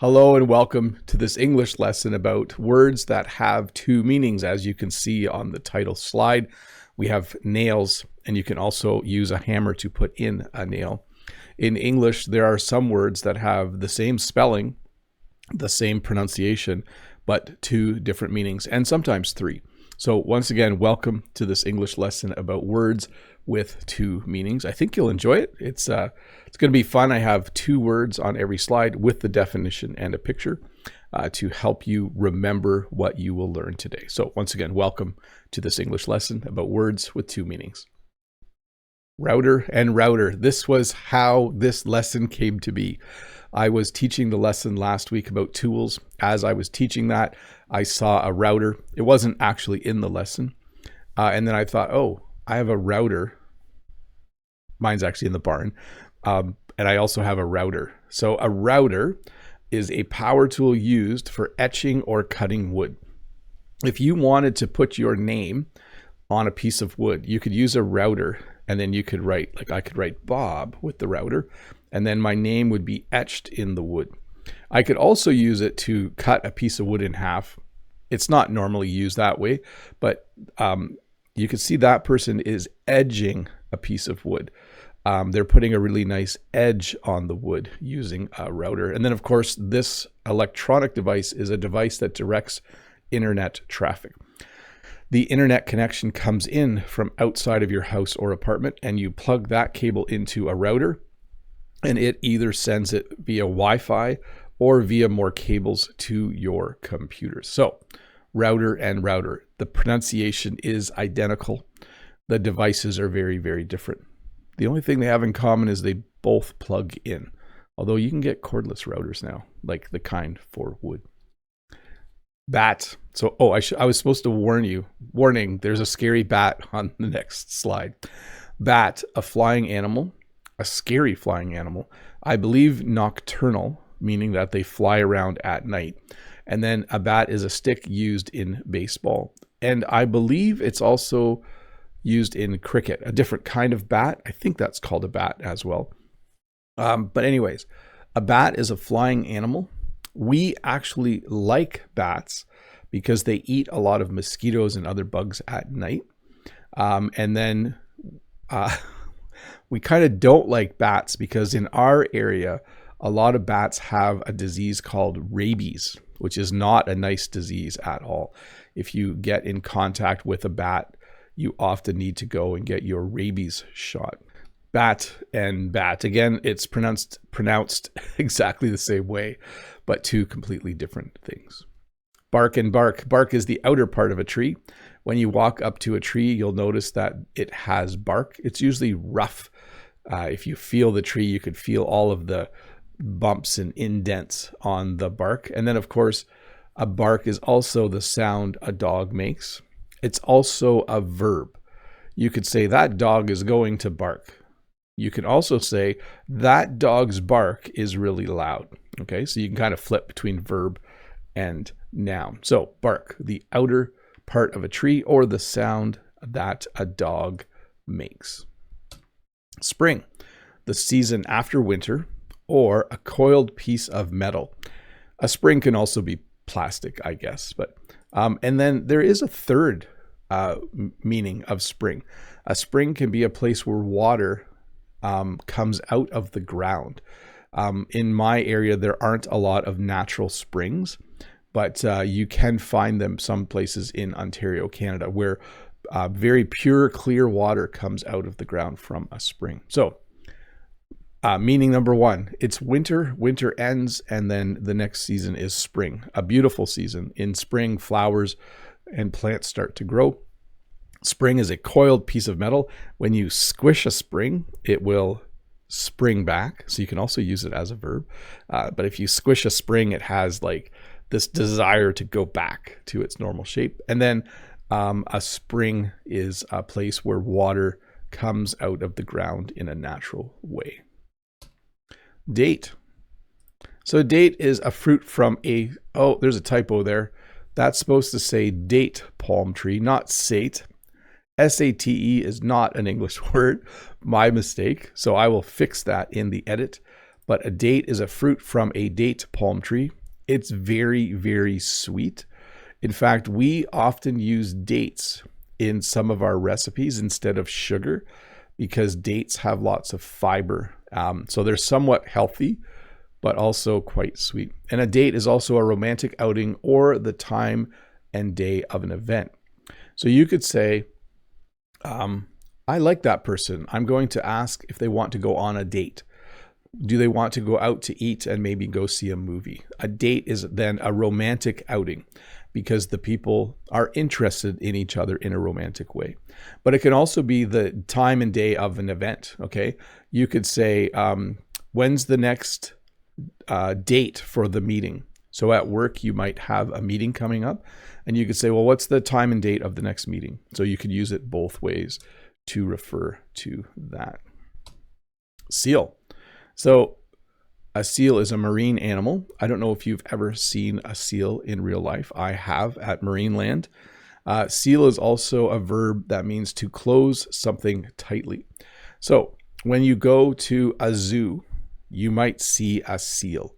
Hello and welcome to this English lesson about words that have two meanings. As you can see on the title slide, we have nails, and you can also use a hammer to put in a nail. In English, there are some words that have the same spelling, the same pronunciation, but two different meanings, and sometimes three. So once again, welcome to this English lesson about words with two meanings. I think you'll enjoy it. It's going to be fun. I have two words on every slide with the definition and a picture to help you remember what you will learn today. So once again, welcome to this English lesson about words with two meanings. Router and router. This was how this lesson came to be. I was teaching the lesson last week about tools. As I was teaching that, I saw a router. It wasn't actually in the lesson. And then I thought, oh, I have a router. Mine's actually in the barn. And I also have a router. So a router is a power tool used for etching or cutting wood. If you wanted to put your name on a piece of wood, you could use a router, and then you could write, like I could write Bob with the router, and then my name would be etched in the wood. I could also use it to cut a piece of wood in half. It's not normally used that way, but you can see that person is edging a piece of wood. They're putting a really nice edge on the wood using a router. And then, of course, this electronic device is a device that directs internet traffic. The internet connection comes in from outside of your house or apartment, and you plug that cable into a router, and it either sends it via Wi-Fi or via more cables to your computer. So, router and router. The pronunciation is identical. The devices are very, very different. The only thing they have in common is they both plug in, although you can get cordless routers now, like the kind for wood. Bat. So, I was supposed to warn you. Warning, there's a scary bat on the next slide. Bat, a flying animal, a scary flying animal. I believe nocturnal, meaning that they fly around at night. And then a bat is a stick used in baseball. And I believe it's also used in cricket, a different kind of bat. I think that's called a bat as well. But anyways, a bat is a flying animal. We actually like bats because they eat a lot of mosquitoes and other bugs at night. And then we kind of don't like bats because in our area, a lot of bats have a disease called rabies, which is not a nice disease at all. If you get in contact with a bat, you often need to go and get your rabies shot. Bat and bat. Again, it's pronounced exactly the same way, but two completely different things. Bark and bark. Bark is the outer part of a tree. When you walk up to a tree, you'll notice that it has bark. It's usually rough. If you feel the tree, you could feel all of the bumps and indents on the bark. And then, of course, a bark is also the sound a dog makes. It's also a verb. You could say that dog is going to bark. You can also say that dog's bark is really loud. Okay, so you can kind of flip between verb and noun. So bark, the outer part of a tree or the sound that a dog makes. Spring, the season after winter, or a coiled piece of metal. A spring can also be plastic, I guess. But and then there is a third meaning of spring. A spring can be a place where water comes out of the ground. In my area, there aren't a lot of natural springs, but you can find them some places in Ontario, Canada, where very pure, clear water comes out of the ground from a spring. So, meaning number one, it's winter, winter ends, and then the next season is spring, a beautiful season. In spring, flowers and plants start to grow. Spring is a coiled piece of metal. When you squish a spring, it will spring back. So you can also use it as a verb. But if you squish a spring, it has like this desire to go back to its normal shape. And then a spring is a place where water comes out of the ground in a natural way. Date. So date is a fruit from there's a typo there. That's supposed to say date palm tree, not sate. S-A-T-E is not an English word. My mistake. So I will fix that in the edit. but a date is a fruit from a date palm tree. It's very, very sweet. In fact, we often use dates in some of our recipes instead of sugar because dates have lots of fiber. So they're somewhat healthy, but also quite sweet. And a date is also a romantic outing or the time and day of an event. So you could say, I like that person. I'm going to ask if they want to go on a date. Do they want to go out to eat and maybe go see a movie? A date is then a romantic outing because the people are interested in each other in a romantic way. But it can also be the time and day of an event, okay? You could say, when's the next date for the meeting? So at work, you might have a meeting coming up and you could say, well, what's the time and date of the next meeting? So you could use it both ways to refer to that. Seal. So a seal is a marine animal. I don't know if you've ever seen a seal in real life. I have at Marineland. Seal is also a verb that means to close something tightly. So when you go to a zoo, you might see a seal.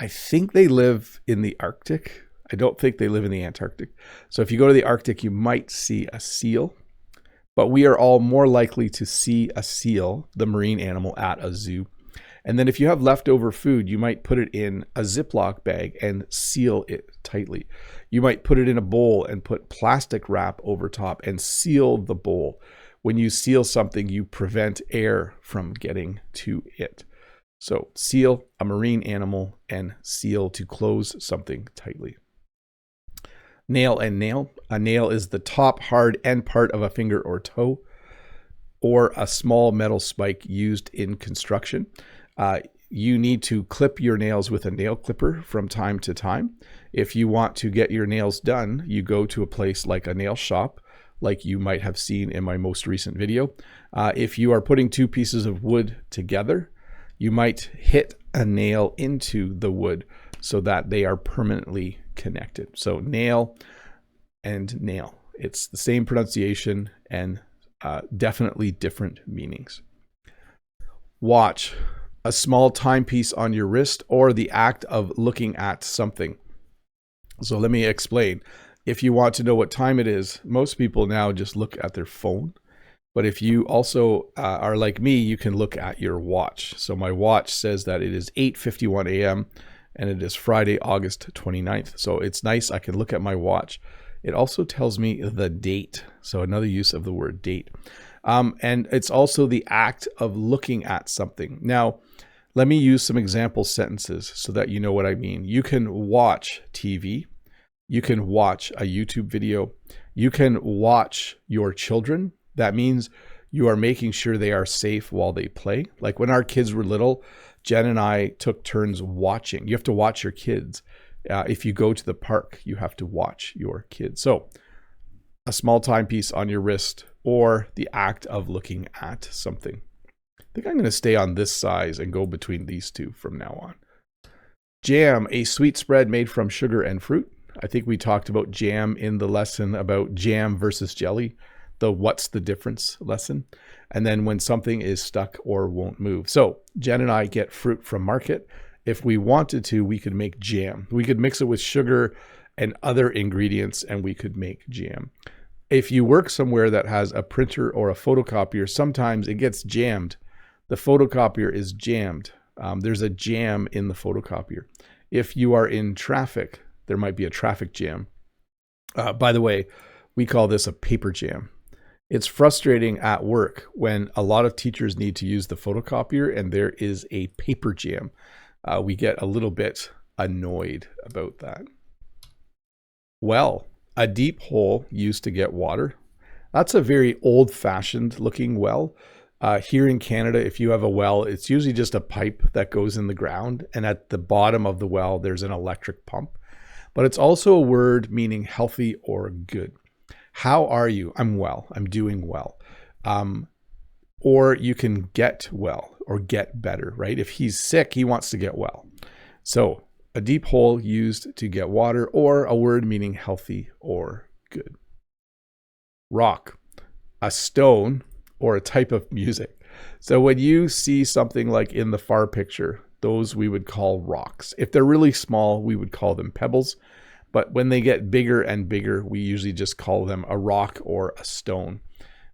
I think they live in the Arctic. I don't think they live in the Antarctic. So if you go to the Arctic, you might see a seal. But we are all more likely to see a seal, the marine animal, at a zoo. And then if you have leftover food, you might put it in a Ziploc bag and seal it tightly. You might put it in a bowl and put plastic wrap over top and seal the bowl. When you seal something, you prevent air from getting to it. So seal, a marine animal, and seal, to close something tightly. Nail and nail. A nail is the top hard end part of a finger or toe, or a small metal spike used in construction. You need to clip your nails with a nail clipper from time to time. If you want to get your nails done, you go to a place like a nail shop, like you might have seen in my most recent video. If you are putting two pieces of wood together, you might hit a nail into the wood so that they are permanently connected. So nail and nail. It's the same pronunciation and definitely different meanings. Watch. A small timepiece on your wrist, or the act of looking at something. So let me explain. If you want to know what time it is, most people now just look at their phone. But if you also are like me, you can look at your watch. So my watch says that it is 8:51 a.m. and it is Friday, August 29th. So it's nice. I can look at my watch. It also tells me the date. So another use of the word date. And it's also the act of looking at something. Now, let me use some example sentences so that you know what I mean. You can watch TV. You can watch a YouTube video. You can watch your children. That means you are making sure they are safe while they play. Like when our kids were little, Jen and I took turns watching. You have to watch your kids. If you go to the park, you have to watch your kids. So a small timepiece on your wrist, or the act of looking at something. I think I'm going to stay on this size and go between these two from now on. Jam, a sweet spread made from sugar and fruit. I think we talked about jam in the lesson about jam versus jelly, the what's the difference lesson. And then when something is stuck or won't move. So Jen and I get fruit from market. If we wanted to, we could make jam. We could mix it with sugar and other ingredients and we could make jam. If you work somewhere that has a printer or a photocopier, sometimes it gets jammed. The photocopier is jammed. There's a jam in the photocopier. If you are in traffic, there might be a traffic jam. By the way, we call this a paper jam. It's frustrating at work when a lot of teachers need to use the photocopier and there is a paper jam. We get a little bit annoyed about that. Well, a deep hole used to get water. That's a very old-fashioned looking well. Here in Canada, if you have a well, it's usually just a pipe that goes in the ground, and at the bottom of the well, there's an electric pump. But it's also a word meaning healthy or good. How are you? I'm well. I'm doing well. Or you can get well or get better, right? If he's sick, he wants to get well. So a deep hole used to get water, or a word meaning healthy or good. Rock, a stone or a type of music. So when you see something like in the far picture, those we would call rocks. If they're really small, we would call them pebbles. But when they get bigger and bigger, we usually just call them a rock or a stone.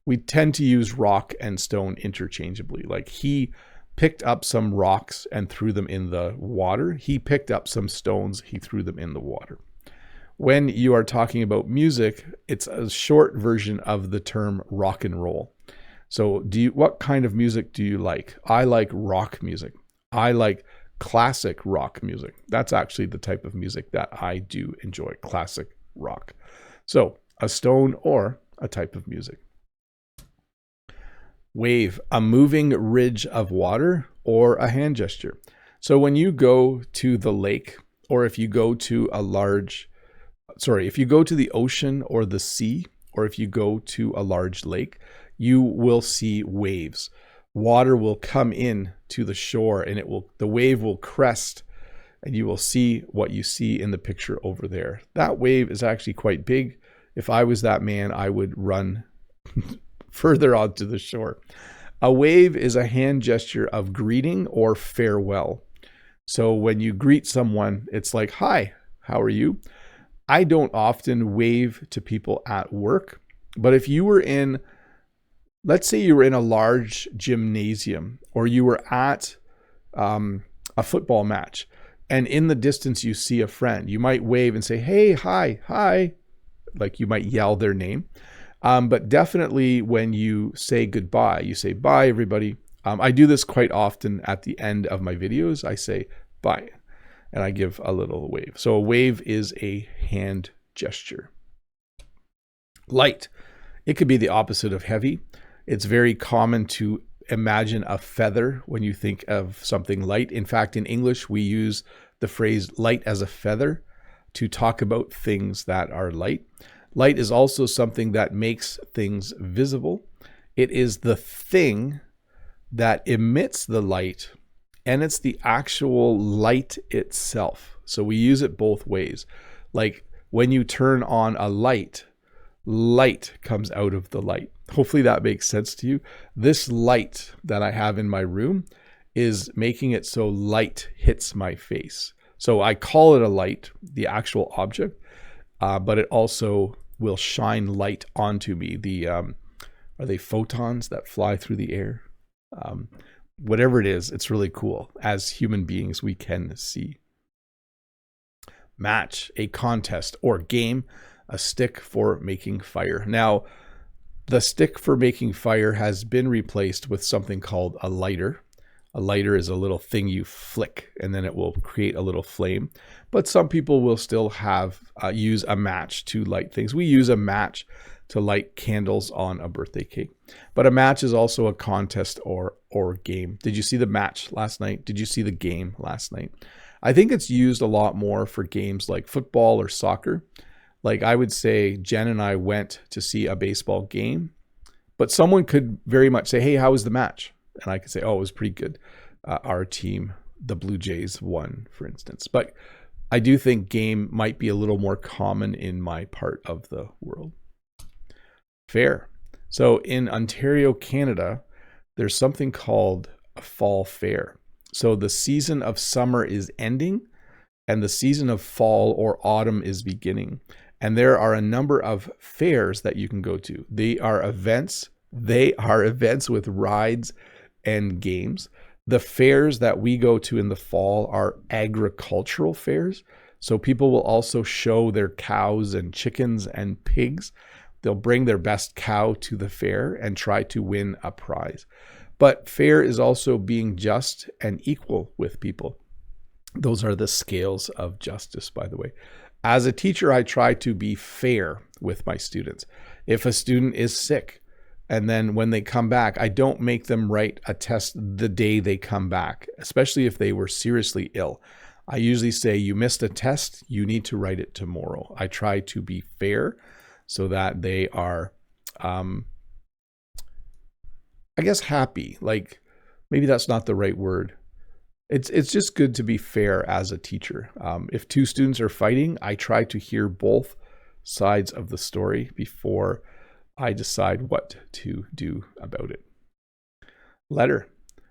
We tend to use rock and stone interchangeably. Like he picked up some rocks and threw them in the water. He picked up some stones, he threw them in the water. When you are talking about music, it's a short version of the term rock and roll. So what kind of music do you like? I like rock music. I like classic rock music. That's actually the type of music that I do enjoy, classic rock. So a stone or a type of music. Wave, a moving ridge of water or a hand gesture. So when you go to the lake, or if you go to if you go to the ocean or the sea, or if you go to a large lake, you will see waves. Water will come in to the shore and the wave will crest, and you will see what you see in the picture over there. That wave is actually quite big. If I was that man, I would run further onto the shore. A wave is a hand gesture of greeting or farewell. So when you greet someone, it's like, hi, how are you? I don't often wave to people at work, but if you were let's say you were in a large gymnasium, or you were at a football match, and in the distance you see a friend, you might wave and say, hey, hi, like you might yell their name. But definitely when you say goodbye, you say, bye, everybody. I do this quite often at the end of my videos. I say, bye, and I give a little wave. So a wave is a hand gesture. Light. It could be the opposite of heavy. It's very common to imagine a feather when you think of something light. In fact, in English, we use the phrase light as a feather to talk about things that are light. Light is also something that makes things visible. It is the thing that emits the light, and it's the actual light itself. So we use it both ways. Like when you turn on a light, light comes out of the light. Hopefully that makes sense to you. This light that I have in my room is making it so light hits my face. So I call it a light, the actual object, but it also will shine light onto me. Are they photons that fly through the air? Whatever it is, it's really cool. As human beings, we can see. Match, a contest or game, a stick for making fire. Now, the stick for making fire has been replaced with something called a lighter. A lighter is a little thing you flick and then it will create a little flame. But some people will still use a match to light things. We use a match to light candles on a birthday cake. But a match is also a contest or game. Did you see the match last night? Did you see the game last night? I think it's used a lot more for games like football or soccer. Like I would say Jen and I went to see a baseball game, but someone could very much say, hey, how was the match? And I could say, oh, it was pretty good. Our team, the Blue Jays, won, for instance. But I do think game might be a little more common in my part of the world. Fair. So in Ontario, Canada, there's something called a fall fair. So the season of summer is ending and the season of fall or autumn is beginning. And there are a number of fairs that you can go to. They are events with rides and games. The fairs that we go to in the fall are agricultural fairs. So people will also show their cows and chickens and pigs. They'll bring their best cow to the fair and try to win a prize. But fair is also being just and equal with people. Those are the scales of justice, by the way. As a teacher, I try to be fair with my students. If a student is sick, and then when they come back, I don't make them write a test the day they come back, especially if they were seriously ill. I usually say, you missed a test, you need to write it tomorrow. I try to be fair so that they are, I guess, happy. Like, maybe that's not the right word. It's just good to be fair as a teacher. If two students are fighting, I try to hear both sides of the story before I decide what to do about it. Letter.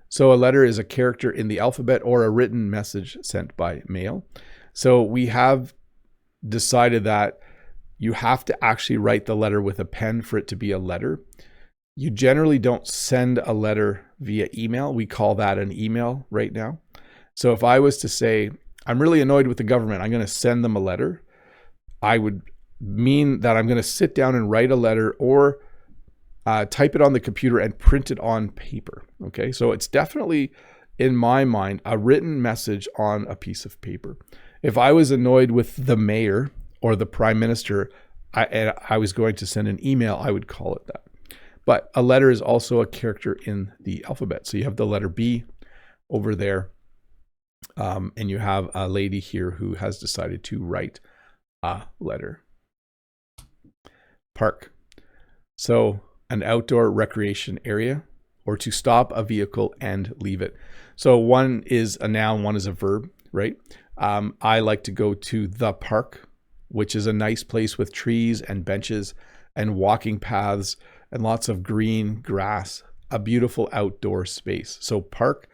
So a letter is a character in the alphabet or a written message sent by mail. So we have decided that you have to actually write the letter with a pen for it to be a letter. You generally don't send a letter via email. We call that an email right now. So if I was to say, I'm really annoyed with the government, I'm going to send them a letter, I would mean that I'm going to sit down and write a letter or type it on the computer and print it on paper. Okay, so it's definitely, in my mind, a written message on a piece of paper. If I was annoyed with the mayor or the prime minister, and I was going to send an email, I would call it that. But a letter is also a character in the alphabet. So you have the letter B over there, and you have a lady here who has decided to write a letter. Park. So an outdoor recreation area, or to stop a vehicle and leave it. So one is a noun, one is a verb, right? I like to go to the park, which is a nice place with trees and benches and walking paths and lots of green grass, a beautiful outdoor space. So park,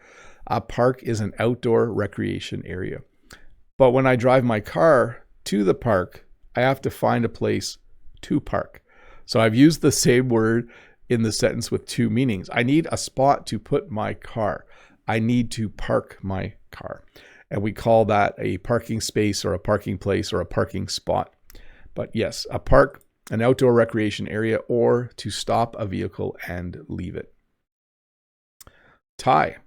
a park is an outdoor recreation area. But when I drive my car to the park, I have to find a place to park. So I've used the same word in the sentence with two meanings. I need a spot to put my car. I need to park my car. And we call that a parking space or a parking place or a parking spot. But yes, a park, an outdoor recreation area, or to stop a vehicle and leave it. Tie.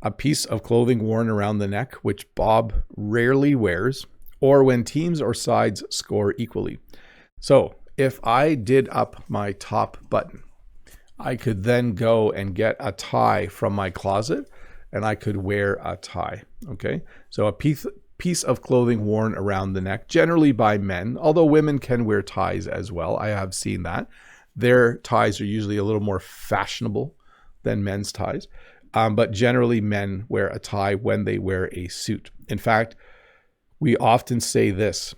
A piece of clothing worn around the neck, which Bob rarely wears, or when teams or sides score equally. So if I did up my top button, I could then go and get a tie from my closet and I could wear a tie. Okay, so a piece of clothing worn around the neck, generally by men, although women can wear ties as well. I have seen that. Their ties are usually a little more fashionable than men's ties. But generally men wear a tie when they wear a suit. In fact, we often say this: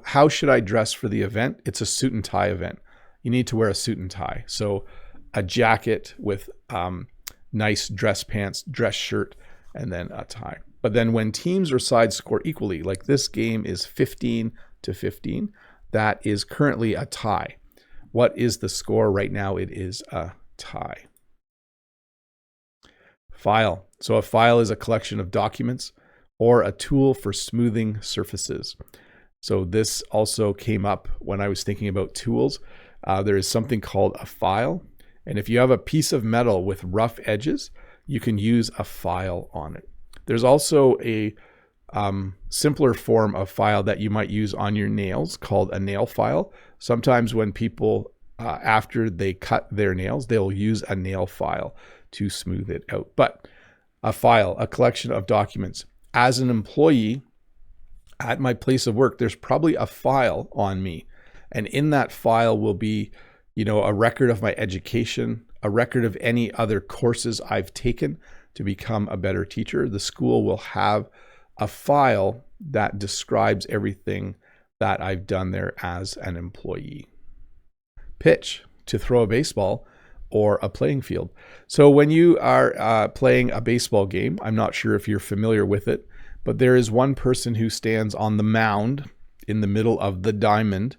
how should I dress for the event? It's a suit and tie event. You need to wear a suit and tie. So a jacket with nice dress pants, dress shirt, and then a tie. But then when teams or sides score equally, like this game is 15-15, that is currently a tie. What is the score right now? It is a tie. File. So a file is a collection of documents or a tool for smoothing surfaces. So this also came up when I was thinking about tools. There is something called a file. And if you have a piece of metal with rough edges, you can use a file on it. There's also a simpler form of file that you might use on your nails called a nail file. Sometimes when people, after they cut their nails, they'll use a nail file to smooth it out. But a file, a collection of documents. As an employee at my place of work, there's probably a file on me. And in that file will be, a record of my education, a record of any other courses I've taken to become a better teacher. The school will have a file that describes everything that I've done there as an employee. Pitch, to throw a baseball or a playing field. So when you are playing a baseball game, I'm not sure if you're familiar with it, but there is one person who stands on the mound in the middle of the diamond,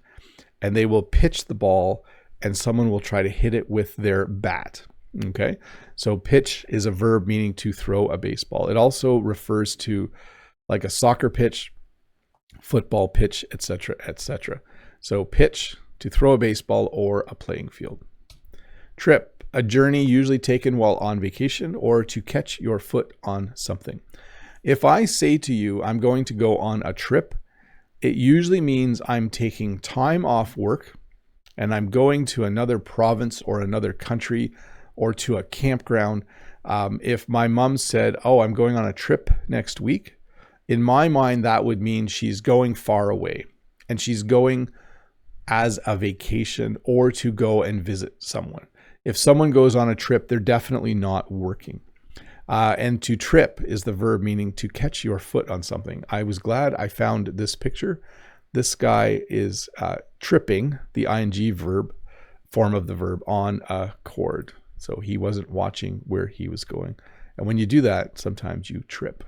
and they will pitch the ball and someone will try to hit it with their bat. Okay, so pitch is a verb meaning to throw a baseball. It also refers to like a soccer pitch, football pitch, etc., etc. So pitch, to throw a baseball or a playing field. Trip, a journey usually taken while on vacation or to catch your foot on something. If I say to you, I'm going to go on a trip, it usually means I'm taking time off work and I'm going to another province or another country or to a campground. If my mom said, I'm going on a trip next week, in my mind, that would mean she's going far away and she's going as a vacation or to go and visit someone. If someone goes on a trip, they're definitely not working. And to trip is the verb meaning to catch your foot on something. I was glad I found this picture. This guy is tripping, the ing verb, form of the verb, on a cord. So he wasn't watching where he was going. And when you do that, sometimes you trip.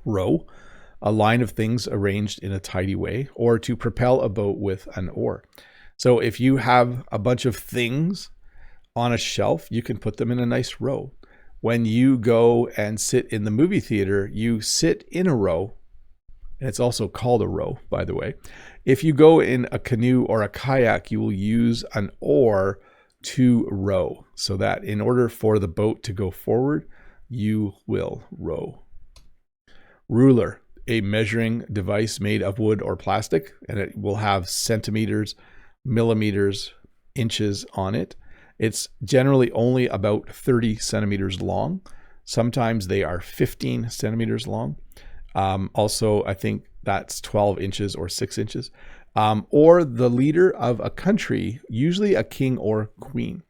Row, a line of things arranged in a tidy way, or to propel a boat with an oar. So if you have a bunch of things on a shelf, you can put them in a nice row. When you go and sit in the movie theater, you sit in a row. And it's also called a row, by the way. If you go in a canoe or a kayak, you will use an oar to row, so that in order for the boat to go forward, you will row. Ruler, a measuring device made of wood or plastic, and it will have centimeters, millimeters, inches on it. It's generally only about 30 centimeters long. Sometimes they are 15 centimeters long. Also, I think that's 12 inches or 6 inches. Or the leader of a country, usually a king or queen.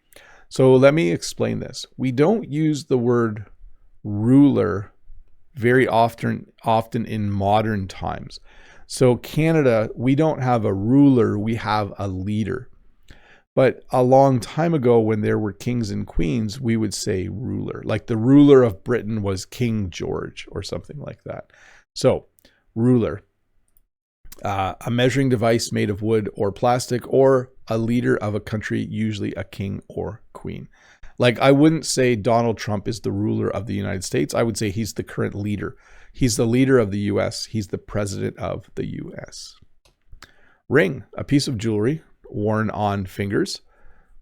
So let me explain this. We don't use the word ruler very often in modern times. So Canada, we don't have a ruler, we have a leader. But a long time ago, when there were kings and queens, we would say ruler. Like the ruler of Britain was King George or something like that. So ruler, a measuring device made of wood or plastic, or a leader of a country, usually a king or queen. Like I wouldn't say Donald Trump is the ruler of the United States. I would say he's the current leader. He's the leader of the US. He's the president of the US. Ring, a piece of jewelry worn on fingers,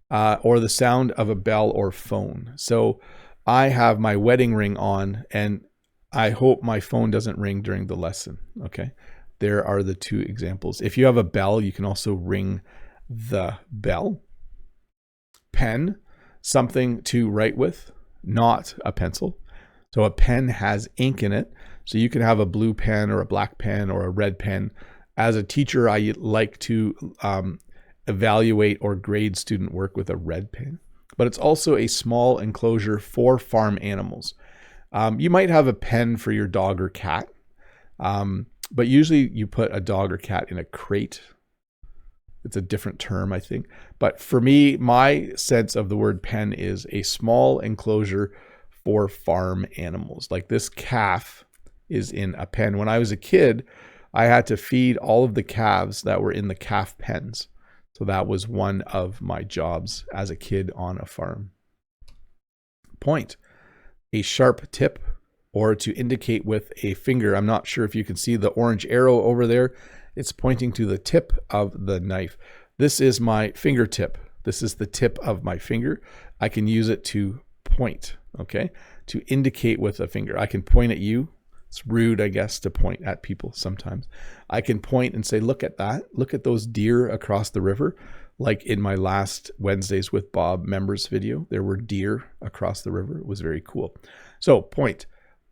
or the sound of a bell or phone. So I have my wedding ring on, and I hope my phone doesn't ring during the lesson. Okay. There are the two examples. If you have a bell, you can also ring the bell. Pen, something to write with, not a pencil. So a pen has ink in it. So you can have a blue pen or a black pen or a red pen. As a teacher, I like to evaluate or grade student work with a red pen. But it's also a small enclosure for farm animals. You might have a pen for your dog or cat, but usually you put a dog or cat in a crate. It's a different term, I think. But for me, my sense of the word pen is a small enclosure for farm animals. Like this calf is in a pen. When I was a kid, I had to feed all of the calves that were in the calf pens. So that was one of my jobs as a kid on a farm. Point, a sharp tip, or to indicate with a finger. I'm not sure if you can see the orange arrow over there. It's pointing to the tip of the knife. This is my fingertip. This is the tip of my finger. I can use it to point, okay? To indicate with a finger. I can point at you. It's rude, I guess, to point at people sometimes. I can point and say, look at that. Look at those deer across the river. Like in my last Wednesdays with Bob members video, there were deer across the river. It was very cool. So point,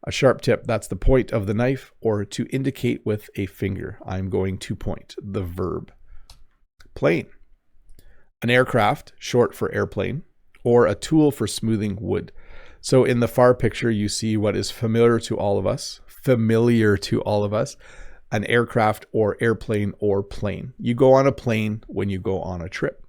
a sharp tip, that's the point of the knife, or to indicate with a finger. I'm going to point, the verb. Plane, an aircraft, short for airplane, or a tool for smoothing wood. So in the far picture, you see what is familiar to all of us, an aircraft or airplane or plane. You go on a plane when you go on a trip.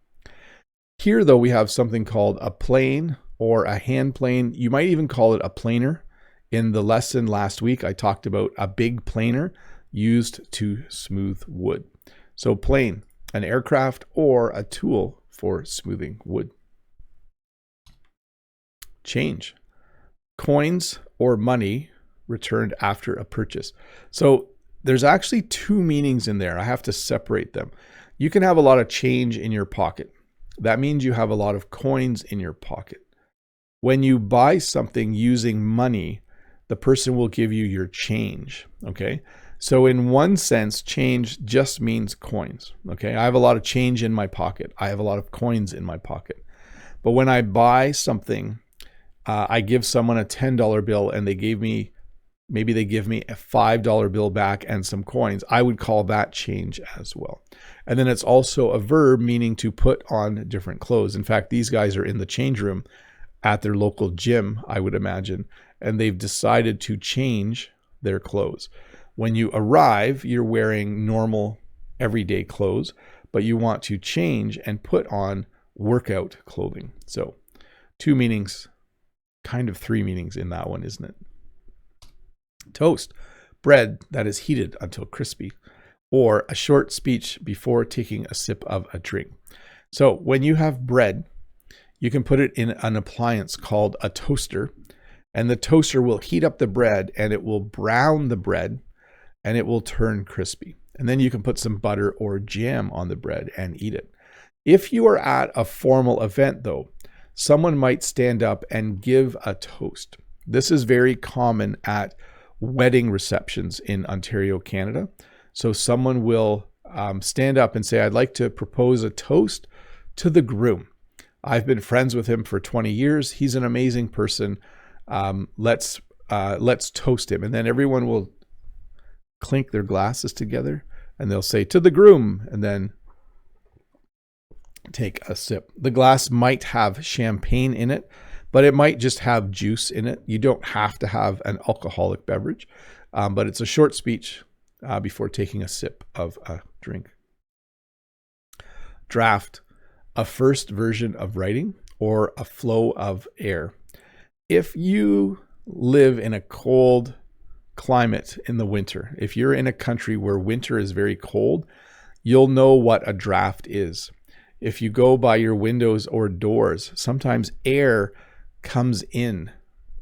Here, though, we have something called a plane or a hand plane. You might even call it a planer. In the lesson last week, I talked about a big planer used to smooth wood. So plane, an aircraft or a tool for smoothing wood. Change, coins or money returned after a purchase. So there's actually two meanings in there. I have to separate them. You can have a lot of change in your pocket. That means you have a lot of coins in your pocket. When you buy something using money, the person will give you your change, okay? So in one sense, change just means coins, okay? I have a lot of change in my pocket. I have a lot of coins in my pocket. But when I buy something, I give someone a $10 bill and maybe they give me a $5 bill back and some coins. I would call that change as well. And then it's also a verb meaning to put on different clothes. In fact, these guys are in the change room at their local gym, I would imagine, and they've decided to change their clothes. When you arrive, you're wearing normal everyday clothes, but you want to change and put on workout clothing. So 2 meanings, kind of 3 meanings in that one, isn't it? Toast, bread that is heated until crispy, or a short speech before taking a sip of a drink. So when you have bread, you can put it in an appliance called a toaster, and the toaster will heat up the bread and it will brown the bread and it will turn crispy. And then you can put some butter or jam on the bread and eat it. If you are at a formal event though, someone might stand up and give a toast. This is very common at wedding receptions in Ontario, Canada. So someone will stand up and say, I'd like to propose a toast to the groom. I've been friends with him for 20 years. He's an amazing person. Let's toast him. And then everyone will clink their glasses together and they'll say, to the groom, and then take a sip. The glass might have champagne in it, but it might just have juice in it. You don't have to have an alcoholic beverage, but it's a short speech before taking a sip of a drink. Draft, a first version of writing or a flow of air. If you live in a cold climate in the winter, if you're in a country where winter is very cold, you'll know what a draft is. If you go by your windows or doors, sometimes air comes in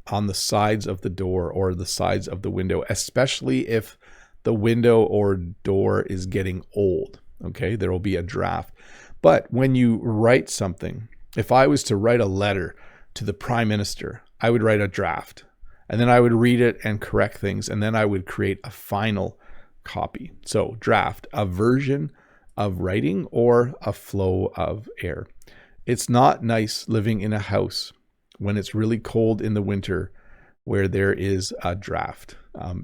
on the sides of the door or the sides of the window, especially if the window or door is getting old. Okay, there will be a draft. But when you write something, if I was to write a letter to the Prime Minister, I would write a draft, and then I would read it and correct things, and then I would create a final copy. So draft, a version of writing or a flow of air. It's not nice living in a house when it's really cold in the winter where there is a draft.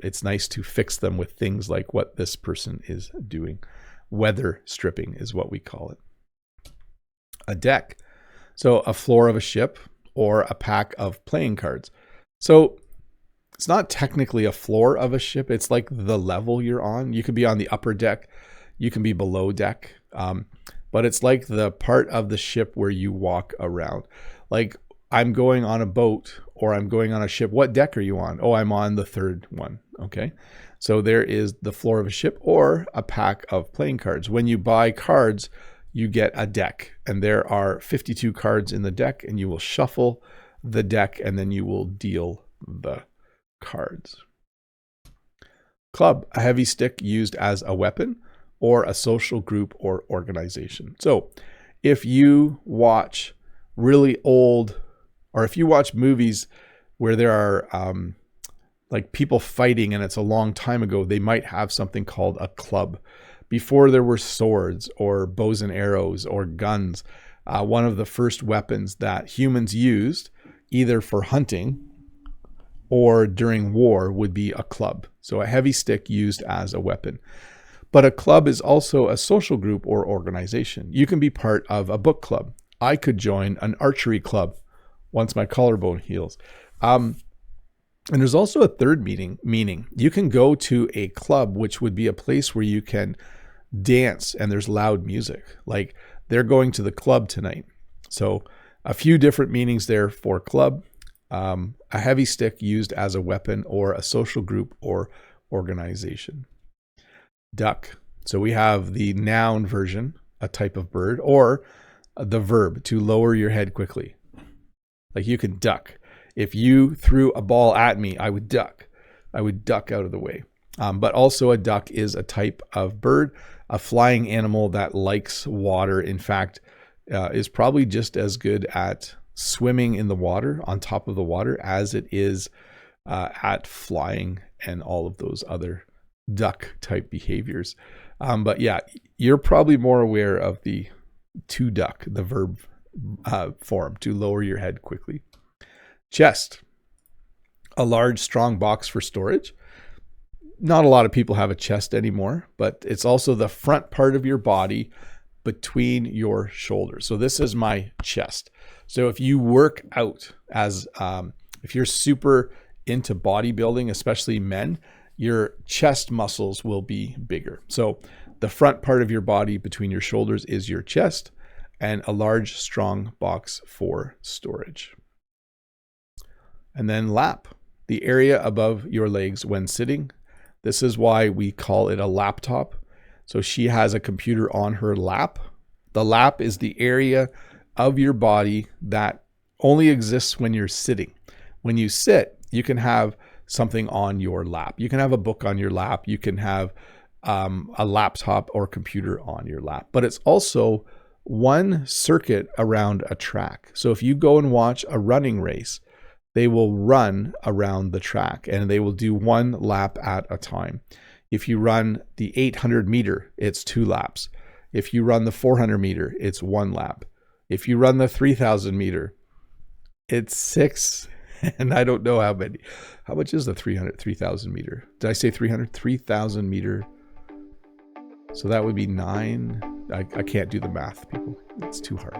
It's nice to fix them with things like what this person is doing. Weather stripping is what we call it. A deck, so a floor of a ship or a pack of playing cards. So it's not technically a floor of a ship. It's like the level you're on. You could be on the upper deck. You can be below deck. But it's like the part of the ship where you walk around. Like I'm going on a boat or I'm going on a ship. What deck are you on? Oh, I'm on the third one. Okay. So there is the floor of a ship or a pack of playing cards. When you buy cards, you get a deck, and there are 52 cards in the deck, and you will shuffle the deck and then you will deal the cards. Club, a heavy stick used as a weapon or a social group or organization. So if you watch really old, or if you watch movies where there are like people fighting and it's a long time ago, they might have something called a club. Before there were swords or bows and arrows or guns, one of the first weapons that humans used, either for hunting or during war, would be a club. So a heavy stick used as a weapon. But a club is also a social group or organization. You can be part of a book club. I could join an archery club once my collarbone heals. And there's also a third meaning. You can go to a club, which would be a place where you can dance and there's loud music. Like they're going to the club tonight. So a few different meanings there for club. A heavy stick used as a weapon or a social group or organization. Duck. So we have the noun version, a type of bird, or the verb, to lower your head quickly. Like you can duck. If you threw a ball at me, I would duck. I would duck out of the way. But also a duck is a type of bird, a flying animal that likes water. In fact, is probably just as good at swimming in the water, on top of the water, as it is at flying and all of those other duck type behaviors. But yeah, you're probably more aware of the to duck, the verb form, to lower your head quickly. Chest, a large, strong box for storage. Not a lot of people have a chest anymore, but it's also the front part of your body between your shoulders. So this is my chest. So if you work out as, if you're super into bodybuilding, especially men, your chest muscles will be bigger. So the front part of your body between your shoulders is your chest, and a large, strong box for storage. And then lap, the area above your legs when sitting. This is why we call it a laptop. So she has a computer on her lap. The lap is the area of your body that only exists when you're sitting. When you sit, you can have something on your lap. You can have a book on your lap. You can have a laptop or computer on your lap. But it's also one circuit around a track. So if you go and watch a running race, they will run around the track and they will do one lap at a time. If you run the 800 meter, it's 2 laps. If you run the 400 meter, it's 1 lap. If you run the 3000 meter, it's 6. And I don't know how many. How much is the 3,000 meter? Did I say 300? 3,000 meter. So that would be 9. I can't do the math, people. It's too hard.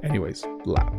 Anyways, lap.